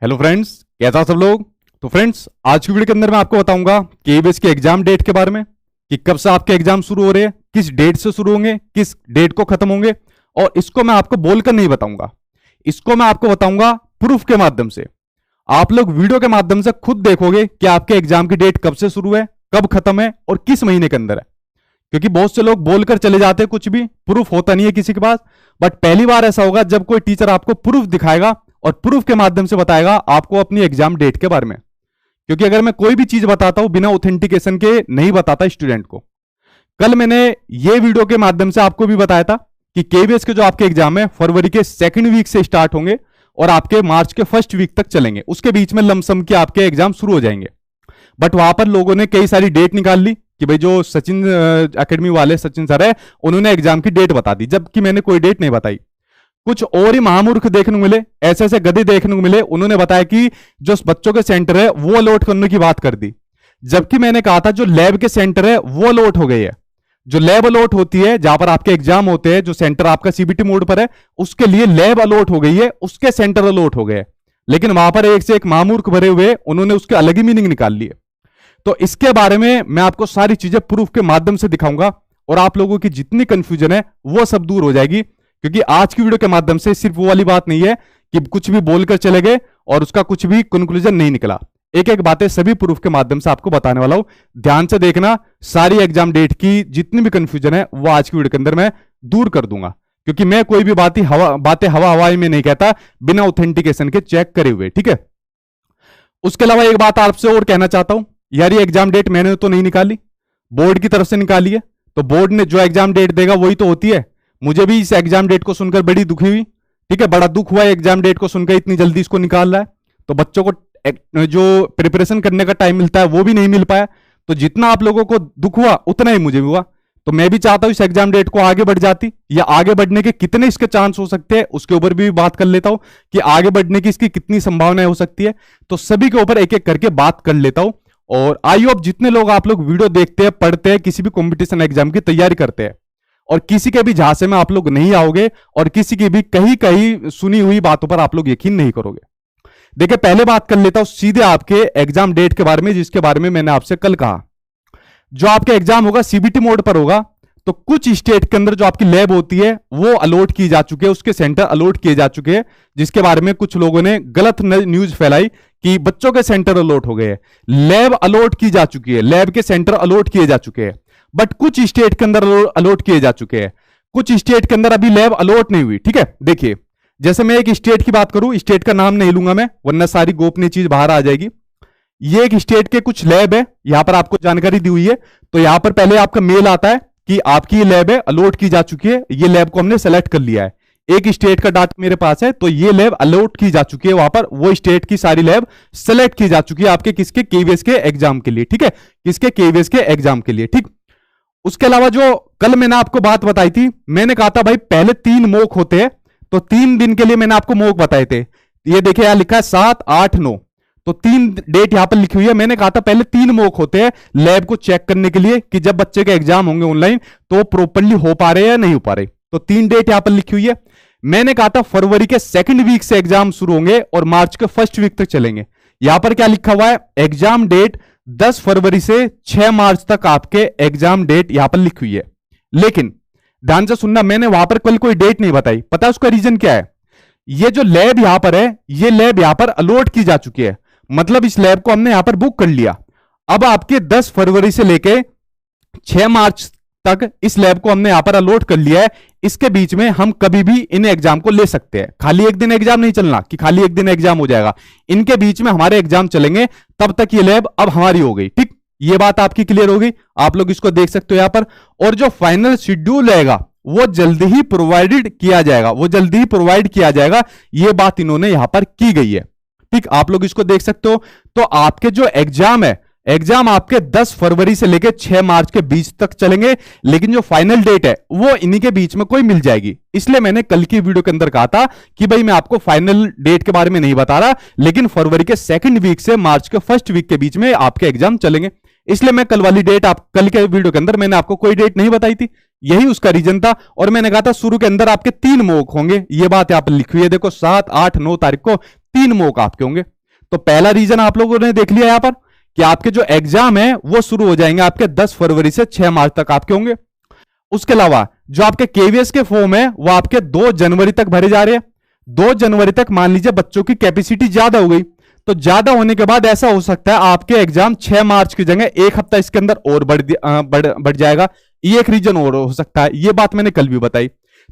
Hello friends, कैसा सब लोग। तो फ्रेंड्स, आज की वीडियो के अंदर मैं आपको बताऊंगा केबीएस के एग्जाम डेट के बारे में कि कब से आपके एग्जाम शुरू हो रहे हैं, किस डेट से शुरू होंगे, किस डेट को खत्म होंगे। और इसको मैं आपको बोलकर नहीं बताऊंगा, इसको मैं आपको बताऊंगा प्रूफ के माध्यम से। आप लोग वीडियो के माध्यम से खुद देखोगे कि आपके एग्जाम की डेट कब से शुरू है, कब खत्म है और किस महीने के अंदर है। क्योंकि बहुत से लोग बोलकर चले जाते हैं, कुछ भी प्रूफ होता नहीं है किसी के पास। बट पहली बार ऐसा होगा जब कोई टीचर आपको प्रूफ दिखाएगा और प्रूफ के माध्यम से बताएगा आपको अपनी एग्जाम डेट के बारे में। क्योंकि अगर मैं कोई भी चीज बताता हूं बिना ऑथेंटिकेशन के नहीं बताता स्टूडेंट को। कल मैंने ये वीडियो के माध्यम से आपको भी बताया था कि केबीएस के जो आपके एग्जाम है फरवरी के सेकंड वीक से स्टार्ट होंगे और आपके मार्च के फर्स्ट वीक तक चलेंगे। उसके बीच में लमसम के आपके एग्जाम शुरू हो जाएंगे। बट वहां पर लोगों ने कई सारी डेट निकाल ली कि भाई जो सचिन एकेडमी वाले सचिन सर है उन्होंने एग्जाम की डेट बता दी, जबकि मैंने कोई डेट नहीं बताई। कुछ और ही महामूर्ख देखने को मिले, ऐसे ऐसे गधे देखने को मिले, उन्होंने बताया कि जो बच्चों के सेंटर है वो अलॉट करने की बात कर दी। जबकि मैंने कहा था जो लैब के सेंटर है वो अलॉट हो गई है। जो लैब अलॉट होती है जहां पर आपके एग्जाम होते हैं, जो सेंटर आपका सीबीटी मोड पर है उसके लिए लैब अलॉट हो गई है, उसके सेंटर अलॉट हो गए। लेकिन वहां पर एक से एक महामूर्ख भरे हुए उन्होंने उसके अलग ही मीनिंग निकाल लिए। तो इसके बारे में मैं आपको सारी चीजें प्रूफ के माध्यम से दिखाऊंगा और आप लोगों की जितनी कंफ्यूजन है वो सब दूर हो जाएगी। क्योंकि आज की वीडियो के माध्यम से सिर्फ वो वाली बात नहीं है कि कुछ भी बोलकर चले गए और उसका कुछ भी कंक्लूजन नहीं निकला। एक एक बातें सभी प्रूफ के माध्यम से आपको बताने वाला हूं। ध्यान से देखना, सारी एग्जाम डेट की जितनी भी कंफ्यूजन है वो आज की वीडियो के अंदर मैं दूर कर दूंगा। क्योंकि मैं कोई भी बातें हवा हवाई में नहीं कहता बिना ऑथेंटिकेशन के चेक करे हुए, ठीक है। उसके अलावा एक बात आपसे और कहना चाहता हूं, यार ये एग्जाम डेट मैंने तो नहीं निकाली, बोर्ड की तरफ से निकाली है। तो बोर्ड ने जो एग्जाम डेट देगा वही तो होती है। मुझे भी इस एग्जाम डेट को सुनकर बड़ी दुखी हुई, ठीक है, बड़ा दुख हुआ एग्जाम डेट को सुनकर इतनी जल्दी इसको निकाल रहा है। तो बच्चों को जो प्रिपरेशन करने का टाइम मिलता है वो भी नहीं मिल पाया। तो जितना आप लोगों को दुख हुआ उतना ही मुझे भी हुआ। तो मैं भी चाहता हूं इस एग्जाम डेट को आगे बढ़ जाती, या आगे बढ़ने के कितने इसके चांस हो सकते हैं उसके ऊपर भी बात कर लेता हूं कि आगे बढ़ने की इसकी कितनी संभावनाएं हो सकती है। तो सभी के ऊपर एक एक करके बात कर लेता हूं। और आई होप जितने लोग आप लोग वीडियो देखते हैं, पढ़ते हैं, किसी भी कॉम्पिटिशन एग्जाम की तैयारी करते हैं और किसी के भी झांसे में आप लोग नहीं आओगे और किसी की भी कहीं कहीं सुनी हुई बातों पर आप लोग यकीन नहीं करोगे। देखिए, पहले बात कर लेता हूं सीधे आपके एग्जाम डेट के बारे में, जिसके बारे में मैंने आपसे कल कहा। जो आपका एग्जाम होगा सीबीटी मोड पर होगा। तो कुछ स्टेट के अंदर जो आपकी लैब होती है वो अलॉट की जा चुकी है, उसके सेंटर अलॉट किए जा चुके हैं, जिसके बारे में कुछ लोगों ने गलत न्यूज फैलाई कि बच्चों के सेंटर अलॉट हो गए। लैब अलॉट की जा चुकी है, लैब के सेंटर अलॉट किए जा चुके हैं। बट कुछ स्टेट के अंदर अलॉट किए जा चुके हैं, कुछ स्टेट के अंदर अभी लैब अलॉट नहीं हुई, ठीक है। देखिए, जैसे मैं एक स्टेट की बात करूं, स्टेट का नाम नहीं लूंगा मैं, वरना सारी गोपनीय चीज बाहर आ जाएगी। ये एक स्टेट के कुछ लैब है, यहां पर आपको जानकारी दी हुई है। तो यहां पर पहले आपका मेल आता है कि आपकी ये लैब है, अलॉट की जा चुकी है, ये लैब को हमने सेलेक्ट कर लिया है। एक स्टेट का डाटा मेरे पास है, तो ये लैब अलॉट की जा चुकी है, वहां पर वो स्टेट की सारी लैब सेलेक्ट की जा चुकी है आपके किसके केबीएस के एग्जाम के लिए, ठीक है, किसके केबीएस के एग्जाम के लिए, ठीक। उसके अलावा जो कल मैंने आपको बात बताई थी, मैंने कहा था भाई पहले 3 मॉक होते हैं, तो 3 दिन के लिए मैंने आपको मॉक बताए थे। ये देखिए यहां लिखा है 7, 8, 9, तो 3 डेट यहां पर लिखी हुई है। मैंने कहा था पहले 3 मॉक होते हैं लैब को चेक करने के लिए कि जब बच्चे के एग्जाम होंगे ऑनलाइन तो प्रॉपर्ली हो पा रहे हैं या नहीं हो पा रहे। तो 3 डेट यहां पर लिखी हुई है। मैंने कहा था फरवरी के सेकंड वीक से एग्जाम शुरू होंगे और मार्च के फर्स्ट वीक तक चलेंगे। यहां पर क्या लिखा हुआ है, एग्जाम डेट 10 फरवरी से 6 मार्च तक आपके एग्जाम डेट यहां पर लिखी हुई है। लेकिन ध्यान से सुनना, मैंने वहां पर कल कोई डेट नहीं बताई। पता है उसका रीजन क्या है? ये जो लैब यहां पर है, ये लैब यहां पर अलॉट की जा चुकी है, मतलब इस लैब को हमने यहां पर बुक कर लिया। अब आपके 10 फरवरी से लेके 6 मार्च तक इस लैब को हमने यहां पर अलॉट कर लिया है। इसके बीच में हम कभी भी इन एग्जाम को ले सकते हैं। खाली एक दिन एग्जाम नहीं चलना कि खाली एक दिन एग्जाम हो जाएगा, इनके बीच में हमारे एग्जाम चलेंगे। तब तक ये लैब अब हमारी हो गई, ठीक। ये बात आपकी क्लियर हो गई, आप लोग इसको देख सकते हो यहां पर। और जो फाइनल शेड्यूल रहेगा वो जल्दी ही प्रोवाइडेड किया जाएगा, वो जल्दी ही प्रोवाइड किया जाएगा, ये बात इन्होंने यहां पर की गई है, ठीक। आप लोग इसको देख सकते हो। तो आपके जो एग्जाम है, एग्जाम आपके 10 फरवरी से लेकर 6 मार्च के बीच तक चलेंगे, लेकिन जो फाइनल डेट है वो इन्हीं के बीच में कोई मिल जाएगी। इसलिए मैंने कल की वीडियो के अंदर कहा था कि भाई मैं आपको फाइनल डेट के बारे में नहीं बता रहा, लेकिन फरवरी के सेकंड वीक से मार्च के फर्स्ट वीक के बीच में आपके एग्जाम चलेंगे। इसलिए मैं कल वाली डेट, आप कल के वीडियो के अंदर मैंने आपको कोई डेट नहीं बताई थी, यही उसका रीजन था। और मैंने कहा था शुरू के अंदर आपके 3 मॉक होंगे, ये बात यहां पर लिखी हुई है, देखो 7, 8, 9 तारीख को 3 मॉक आपके होंगे। तो पहला रीजन आप लोगों ने देख लिया यहां पर कि आपके जो एग्जाम है वो शुरू हो जाएंगे आपके 10 फरवरी से 6 मार्च तक आपके होंगे। उसके अलावा जो आपके केवीएस के फॉर्म है वो आपके 2 जनवरी तक भरे जा रहे हैं। 2 जनवरी तक मान लीजिए बच्चों की कैपेसिटी ज्यादा हो गई, तो ज्यादा होने के बाद ऐसा हो सकता है आपके एग्जाम 6 मार्च की जगह 1 हफ्ता इसके अंदर और बढ़ जाएगा। ये एक रीजन और हो सकता है, ये बात मैंने कल भी बताई।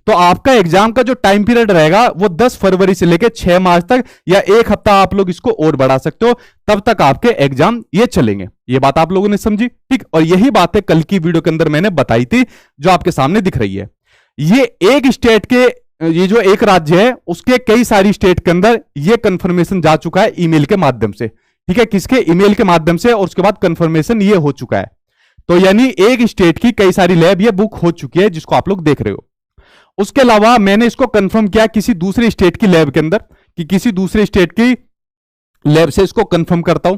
तो आपका एग्जाम का जो टाइम पीरियड रहेगा वो 10 फरवरी से लेकर 6 मार्च तक या 1 हफ्ता आप लोग इसको और बढ़ा सकते हो, तब तक आपके एग्जाम ये चलेंगे। ये बात आप लोगों ने समझी, ठीक। और यही बातें कल की वीडियो के अंदर मैंने बताई थी जो आपके सामने दिख रही है। ये एक स्टेट के, ये जो एक राज्य है उसके कई सारी स्टेट के अंदर ये कंफर्मेशन जा चुका है ईमेल के माध्यम से, ठीक है। किसके? ईमेल के माध्यम से, और उसके बाद कंफर्मेशन ये हो चुका है। तो यानी एक स्टेट की कई सारी लैब ये बुक हो चुकी है जिसको आप लोग देख रहे हो। उसके अलावा मैंने इसको कंफर्म किया किसी दूसरे स्टेट की लैब के अंदर, कि किसी दूसरे स्टेट की लैब से इसको कंफर्म करता हूं।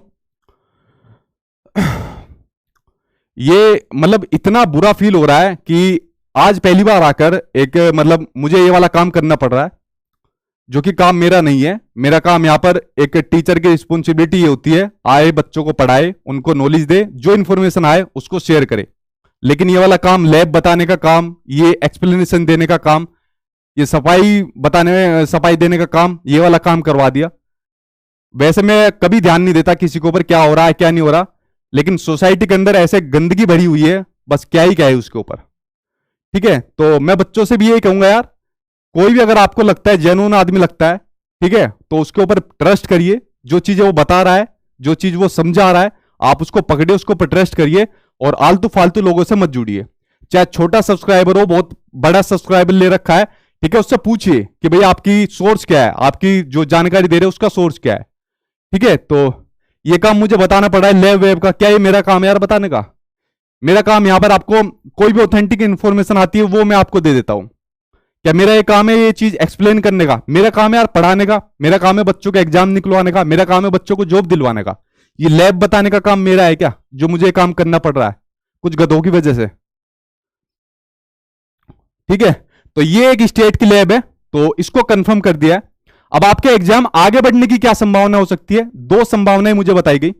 ये मतलब इतना बुरा फील हो रहा है कि आज पहली बार आकर एक मतलब मुझे ये वाला काम करना पड़ रहा है, जो कि काम मेरा नहीं है। मेरा काम यहां पर एक टीचर की रिस्पॉन्सिबिलिटी ये होती है, आए बच्चों को पढ़ाए, उनको नॉलेज दे, जो इन्फॉर्मेशन आए उसको शेयर करे। लेकिन ये वाला काम, लैब बताने का काम, ये एक्सप्लेनेशन देने का काम, ये सफाई देने का काम, ये वाला काम करवा दिया। वैसे मैं कभी ध्यान नहीं देता किसी के ऊपर क्या हो रहा है क्या नहीं हो रहा, लेकिन सोसाइटी के अंदर ऐसे गंदगी भरी हुई है, बस क्या ही क्या है उसके ऊपर, ठीक है। तो मैं बच्चों से भी यही कहूंगा यार, कोई भी अगर आपको लगता है जेन्युइन आदमी लगता है, ठीक है, तो उसके ऊपर ट्रस्ट करिए। जो चीजें वो बता रहा है, जो चीज वो समझा रहा है, आप उसको पकड़िए, उसके ऊपर ट्रस्ट करिए, और आलतू फालतू लोगों से मत जुड़िए। चाहे छोटा सब्सक्राइबर हो, बहुत बड़ा सब्सक्राइबर ले रखा है, ठीक है, उससे पूछिए कि भाई आपकी सोर्स क्या है, आपकी जो जानकारी दे रहे हो उसका सोर्स क्या है, ठीक है। तो ये काम मुझे बताना पड़ा है लैब वेब का, क्या ये मेरा काम है यार बताने का? मेरा काम यहां पर आपको कोई भी ऑथेंटिक इंफॉर्मेशन आती है वो मैं आपको दे देता हूं। क्या मेरा ये काम है ये चीज एक्सप्लेन करने का? मेरा काम है यार पढ़ाने का, मेरा काम है बच्चों के एग्जाम निकलवाने का, मेरा काम है बच्चों को जॉब दिलवाने का। ये लैब बताने का काम मेरा है क्या, जो मुझे काम करना पड़ रहा है कुछ गधों की वजह से, ठीक है। तो ये एक स्टेट की लैब है, तो इसको कंफर्म कर दिया है। अब आपके एग्जाम आगे बढ़ने की क्या संभावना हो सकती है? 2 संभावनाएं मुझे बताई गई।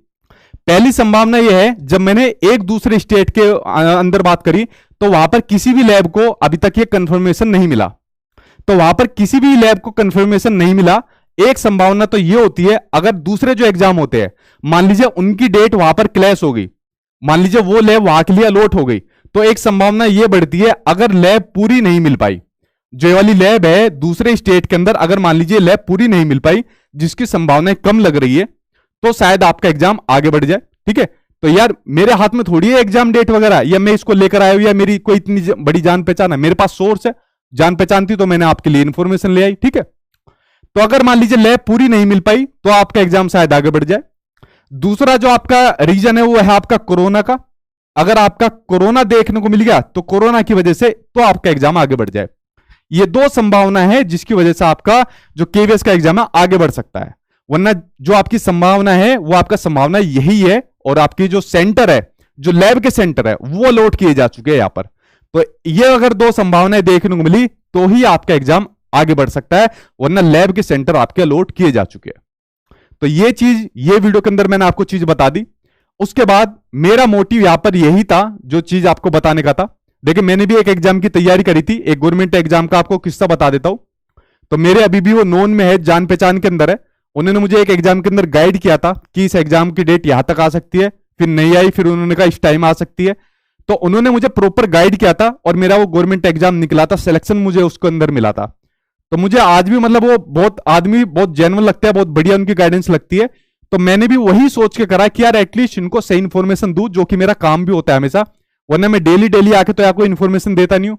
पहली संभावना यह है, जब मैंने एक दूसरे स्टेट के अंदर बात करी तो वहां पर किसी भी लैब को अभी तक ये कंफर्मेशन नहीं मिला। तो वहां पर किसी भी लैब को कंफर्मेशन नहीं मिला। एक संभावना तो यह होती है, अगर दूसरे जो एग्जाम होते हैं मान लीजिए उनकी डेट वहां पर क्लैश हो गई, मान लीजिए वो लैब वहां के लिए अलॉट हो गई, तो एक संभावना यह बढ़ती है अगर लैब पूरी नहीं मिल पाई, जो ये वाली लैब है दूसरे स्टेट के अंदर, अगर मान लीजिए लैब पूरी नहीं मिल पाई, जिसकी संभावनाएं कम लग रही है, तो शायद आपका एग्जाम आगे बढ़ जाए, ठीक है। तो यार मेरे हाथ में थोड़ी है एग्जाम डेट वगैरह, या मैं इसको लेकर आया हूं, या मेरी कोई इतनी बड़ी जान पहचान है, मेरे पास सोर्स है, जान पहचान थी तो मैंने आपके लिए इंफॉर्मेशन ले आई, ठीक है। तो अगर मान लीजिए लैब पूरी नहीं मिल पाई तो आपका एग्जाम शायद आगे बढ़ जाए। दूसरा जो आपका रीजन है वो है आपका कोरोना का। अगर आपका कोरोना देखने को मिल गया तो कोरोना की वजह से तो आपका एग्जाम आगे बढ़ जाए। ये 2 संभावना है जिसकी वजह से आपका जो केवीएस का एग्जाम है आगे बढ़ सकता है, वरना जो आपकी संभावना है वो आपका संभावना यही है, और आपकी जो सेंटर है, जो लैब के सेंटर है वो अलॉट किए जा चुके हैं यहां पर। तो ये अगर 2 संभावनाएं देखने को मिली तो ही आपका एग्जाम आगे बढ़ सकता है, वरना लैब के सेंटर आपके अलॉट किए जा चुके हैं। तो ये चीज, ये वीडियो के अंदर मैंने आपको चीज बता दी। उसके बाद मेरा मोटिव यहां पर यही था, जो चीज आपको बताने का था। देखिए मैंने भी एक एग्जाम की तैयारी करी थी, एक गवर्नमेंट एग्जाम का आपको किस्सा बता देता हूं। तो मेरे अभी भी वो नोन में है, जान पहचान के अंदर है। उन्होंने मुझे एक एग्जाम के अंदर गाइड किया था कि इस एग्जाम की डेट यहां तक आ सकती है, फिर नहीं आई, फिर उन्होंने कहा इस टाइम आ सकती है। तो उन्होंने मुझे प्रॉपर गाइड किया था और मेरा वो गवर्नमेंट एग्जाम निकला था, सिलेक्शन मुझे उसके अंदर मिला था। तो मुझे आज भी मतलब वो बहुत आदमी बहुत जेन्युइन लगता है, बहुत बढ़िया उनकी गाइडेंस लगती है। तो मैंने भी वही सोच के करा कि यार एटलीस्ट इनको सही इन्फॉर्मेशन दूं, जो कि मेरा काम भी होता है हमेशा, वरना मैं डेली डेली आके तो यार कोई इन्फॉर्मेशन देता नहीं हूं।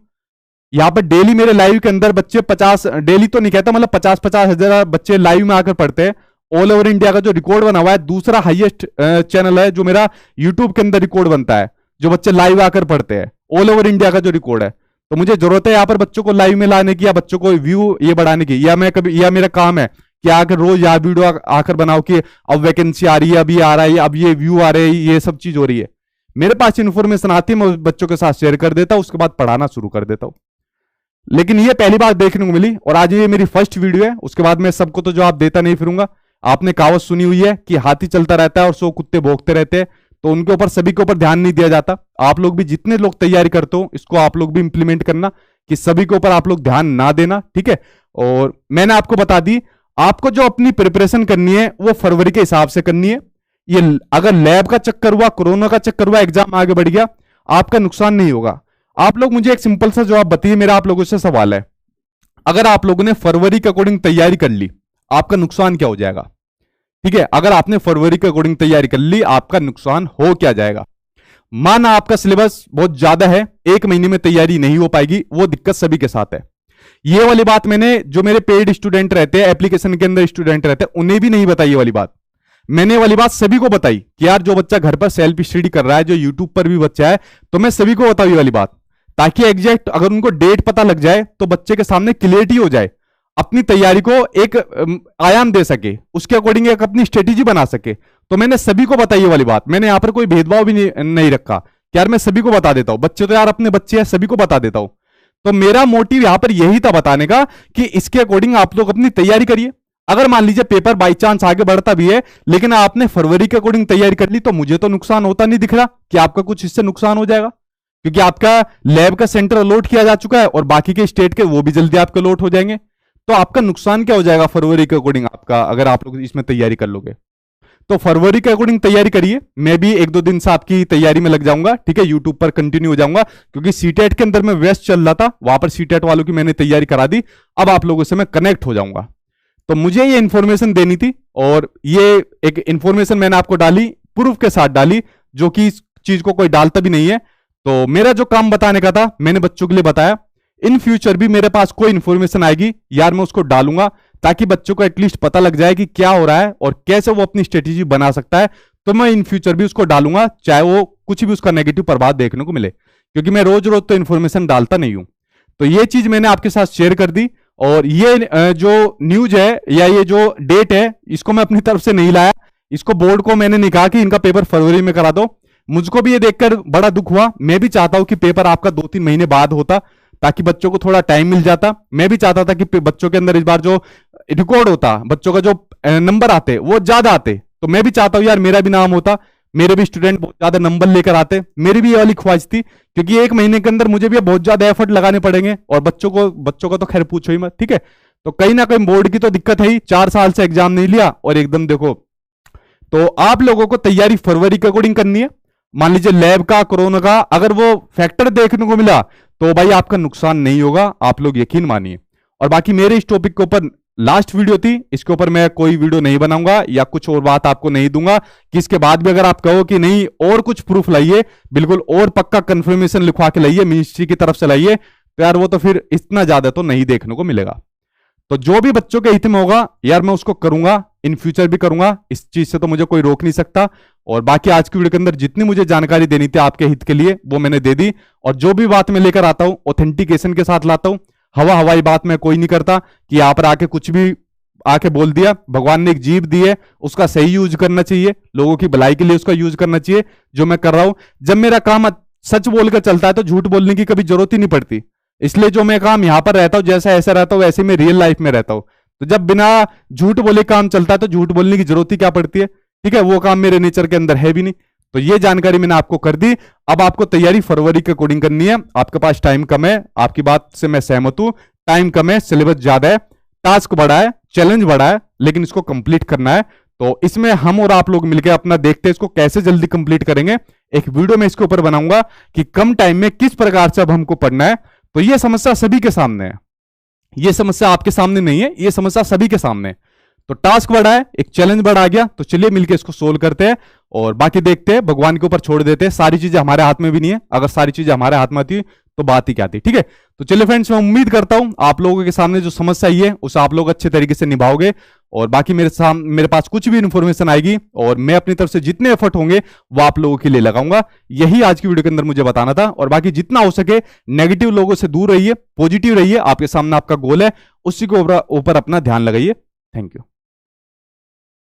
यहाँ पर डेली मेरे लाइव के अंदर बच्चे 50, डेली तो नहीं कहता, मतलब 50-50 हजार बच्चे लाइव में आकर पढ़ते हैं। ऑल ओवर इंडिया का जो रिकॉर्ड बना हुआ है, दूसरा हाईएस्ट चैनल है जो मेरा यूट्यूब के अंदर रिकॉर्ड बनता है, जो बच्चे लाइव आकर पढ़ते हैं, ऑल ओवर इंडिया का जो रिकॉर्ड है। तो मुझे जरूरत है यहाँ पर बच्चों को लाइव में लाने की, या बच्चों को व्यू ये बढ़ाने की, या मैं कभी, या मेरा काम है कि आकर रोज यहाँ वीडियो आकर बनाओ कि अब वैकेंसी आ रही है, अभी आ रहा है, अब ये व्यू आ रहे हैं, ये सब चीज हो रही है। मेरे पास इन्फॉर्मेशन आती है, मैं बच्चों के साथ शेयर कर देता हूं, उसके बाद पढ़ाना शुरू कर देता हूं। लेकिन ये पहली बार देखने को मिली, और आज ये मेरी फर्स्ट वीडियो है। उसके बाद मैं सबको तो जवाब देता नहीं फिरूंगा, आपने कहावत सुनी हुई है कि हाथी चलता रहता है और 100 कुत्ते भौंकते रहते हैं, तो उनके ऊपर, सभी के ऊपर ध्यान नहीं दिया जाता। आप लोग भी जितने लोग तैयारी करते हो, इसको आप लोग भी इंप्लीमेंट करना कि सभी के ऊपर आप लोग ध्यान ना देना, ठीक है। और मैंने आपको बता दी, आपको जो अपनी प्रिपरेशन करनी है वो फरवरी के हिसाब से करनी है। ये अगर लैब का चक्कर हुआ, कोरोना का चक्कर हुआ, एग्जाम आगे बढ़ गया, आपका नुकसान नहीं होगा। आप लोग मुझे एक सिंपल सा जवाब बताइए, मेरा आप लोगों से सवाल है, अगर आप लोगों ने फरवरी के अकॉर्डिंग तैयारी कर ली, आपका नुकसान क्या हो जाएगा? ठीक है, अगर आपने फरवरी के अकॉर्डिंग तैयारी कर ली, आपका नुकसान हो क्या जाएगा? माना आपका सिलेबस बहुत ज्यादा है, 1 महीने में तैयारी नहीं हो पाएगी, वो दिक्कत सभी के साथ है। ये वाली बात मैंने, जो मेरे पेड स्टूडेंट रहते हैं, एप्लीकेशन के अंदर स्टूडेंट रहते हैं, उन्हें भी नहीं बताई ये वाली बात। मैंने वाली बात सभी को बताई कि यार जो बच्चा घर पर सेल्फ स्टडी कर रहा है, जो यूट्यूब पर भी बच्चा है, तो मैं सभी को बताऊँ ये वाली बात, ताकि एग्जैक्ट अगर उनको डेट पता लग जाए तो बच्चे के सामने क्लियरिटी हो जाए, अपनी तैयारी को एक आयाम दे सके, उसके अकॉर्डिंग एक अपनी स्ट्रेटेजी बना सके। तो मैंने सभी को बताई ये वाली बात, मैंने यहां पर कोई भेदभाव भी नहीं रखा कि यार मैं सभी को बता देता हूं, बच्चे तो यार अपने बच्चे हैं, सभी को बता देता हूं। तो मेरा मोटिव यहां पर यही था बताने का कि इसके अकॉर्डिंग आप लोग अपनी तैयारी करिए। अगर मान लीजिए पेपर बाई चांस आगे बढ़ता भी है, लेकिन आपने फरवरी के अकॉर्डिंग तैयारी कर ली, तो मुझे तो नुकसान होता नहीं दिख रहा कि आपका कुछ इससे नुकसान हो जाएगा, क्योंकि आपका लैब का सेंटर अलॉट किया जा चुका है और बाकी के स्टेट के वो भी जल्दी आपके अलॉट हो जाएंगे। तो आपका नुकसान क्या हो जाएगा फरवरी के अकॉर्डिंग आपका, अगर आप लोग इसमें तैयारी कर लोगे? तो फरवरी के अकॉर्डिंग तैयारी करिए। मैं भी 1-2 दिन से आपकी तैयारी में लग जाऊंगा, ठीक है, यूट्यूब पर कंटिन्यू हो जाऊंगा, क्योंकि सीटेट के अंदर मैं व्यस्त चल रहा था, वहां पर सीटेट वालों की मैंने तैयारी करा दी, अब आप लोगों से मैं कनेक्ट हो जाऊंगा। तो मुझे ये इंफॉर्मेशन देनी थी, और ये एक इंफॉर्मेशन मैंने आपको डाली, प्रूफ के साथ डाली, जो कि इस चीज को कोई डालता भी नहीं है। तो मेरा जो काम बताने का था, मैंने बच्चों के लिए बताया। इन फ्यूचर भी मेरे पास कोई इंफॉर्मेशन आएगी यार, मैं उसको डालूंगा, ताकि बच्चों को एटलीस्ट पता लग जाए कि क्या हो रहा है और कैसे वो अपनी स्ट्रेटेजी बना सकता है। तो मैं इन फ्यूचर भी उसको डालूंगा, चाहे वो कुछ भी उसका नेगेटिव प्रभाव देखने को मिले, क्योंकि मैं रोज रोज तो इंफॉर्मेशन डालता नहीं हूं। तो ये चीज मैंने आपके साथ शेयर कर दी। और ये जो न्यूज है या ये जो डेट है, इसको मैं अपनी तरफ से नहीं लाया, इसको बोर्ड को मैंने नहीं कहा कि इनका पेपर फरवरी में करा दो। मुझको भी ये देखकर बड़ा दुख हुआ, मैं भी चाहता हूं कि पेपर आपका 2-3 महीने बाद होता, ताकि बच्चों को थोड़ा टाइम मिल जाता। मैं भी चाहता था कि बच्चों के अंदर इस बार जो रिकॉर्ड होता, बच्चों का जो नंबर आते वो ज्यादा आते। तो मैं भी चाहता हूं यार मेरा भी नाम होता, मेरे भी स्टूडेंट बहुत ज्यादा नंबर लेकर आते। मेरी भी ये वाली ख्वाहिश थी, क्योंकि 1 महीने के अंदर मुझे भी बहुत ज्यादा एफर्ट लगाने पड़ेंगे, और बच्चों को तो खैर पूछो ही मत, ठीक है। तो कहीं ना कहीं बोर्ड की तो दिक्कत है ही, 4 साल से एग्जाम नहीं लिया और एकदम देखो। तो आप लोगों को तैयारी फरवरी के अकॉर्डिंग करनी है। मान लीजिए लैब का, कोरोना का अगर वो फैक्टर देखने को मिला, तो भाई आपका नुकसान नहीं होगा, आप लोग यकीन मानिए। और बाकी मेरे इस टॉपिक के ऊपर लास्ट वीडियो थी, इसके ऊपर मैं कोई वीडियो नहीं बनाऊंगा या कुछ और बात आपको नहीं दूंगा, कि इसके बाद भी अगर आप कहो कि नहीं और कुछ प्रूफ लाइए, बिल्कुल और पक्का कंफर्मेशन लिखवा के लाइए, मिनिस्ट्री की तरफ से लाइए, तो यार वो तो फिर इतना ज्यादा तो नहीं देखने को मिलेगा। तो जो भी बच्चों के हित में होगा यार मैं उसको करूंगा, इन फ्यूचर भी करूंगा, इस चीज से तो मुझे कोई रोक नहीं सकता। और बाकी आज की वीडियो के अंदर जितनी मुझे जानकारी देनी थी आपके हित के लिए, वो मैंने दे दी। और जो भी बात मैं लेकर आता हूं ऑथेंटिकेशन के साथ लाता हूं, हवाई बात मैं कोई नहीं करता कि यहां पर आके कुछ भी आके बोल दिया। भगवान ने एक जीभ दी है, उसका सही यूज करना चाहिए, लोगों की भलाई के लिए उसका यूज करना चाहिए, जो मैं कर रहा हूं। जब मेरा काम सच बोलकर चलता है तो झूठ बोलने की कभी जरूरत ही नहीं पड़ती। इसलिए जो मैं काम यहां पर रहता हूं, जैसा ऐसा रहता हूं, वैसे मैं रियल लाइफ में रहता हूं। तो जब बिना झूठ बोले काम चलता है तो झूठ बोलने की जरूरत ही क्या पड़ती है, ठीक है। वो काम मेरे नेचर के अंदर है भी नहीं। तो ये जानकारी मैंने आपको कर दी। अब आपको तैयारी फरवरी के अकॉर्डिंग करनी है। आपके पास टाइम कम है, आपकी बात से मैं सहमत हूं, टाइम कम है, सिलेबस ज्यादा है, टास्क बड़ा है, चैलेंज बड़ा है, लेकिन इसको कंप्लीट करना है। तो इसमें हम और आप लोग मिलकर अपना देखते हैं इसको कैसे जल्दी कंप्लीट करेंगे। एक वीडियो में इसके ऊपर बनाऊंगा कि कम टाइम में किस प्रकार से अब हमको पढ़ना है। तो ये समस्या सभी के सामने है, ये समस्या आपके सामने नहीं है, ये समस्या सभी के सामने है। तो टास्क बड़ा है, एक चैलेंज बड़ा आ गया, तो चलिए मिलकर इसको सोल्व करते हैं और बाकी देखते हैं, भगवान के ऊपर छोड़ देते हैं। सारी चीजें हमारे हाथ में भी नहीं है, अगर सारी चीजें हमारे हाथ में आती तो बात ही क्या थी, ठीक है। तो चलिए फ्रेंड्स, मैं उम्मीद करता हूं आप लोगों के सामने जो समस्या आई है उसे आप लोग अच्छे तरीके से निभाओगे। और बाकी मेरे पास कुछ भी इंफॉर्मेशन आएगी और मैं अपनी तरफ से जितने एफर्ट होंगे वो आप लोगों के लिए लगाऊंगा। यही आज की वीडियो के अंदर मुझे बताना था। और बाकी जितना हो सके नेगेटिव लोगों से दूर रहिए, पॉजिटिव रहिए, आपके सामने आपका गोल है, उसी के ऊपर अपना ध्यान लगाइए। Thank you.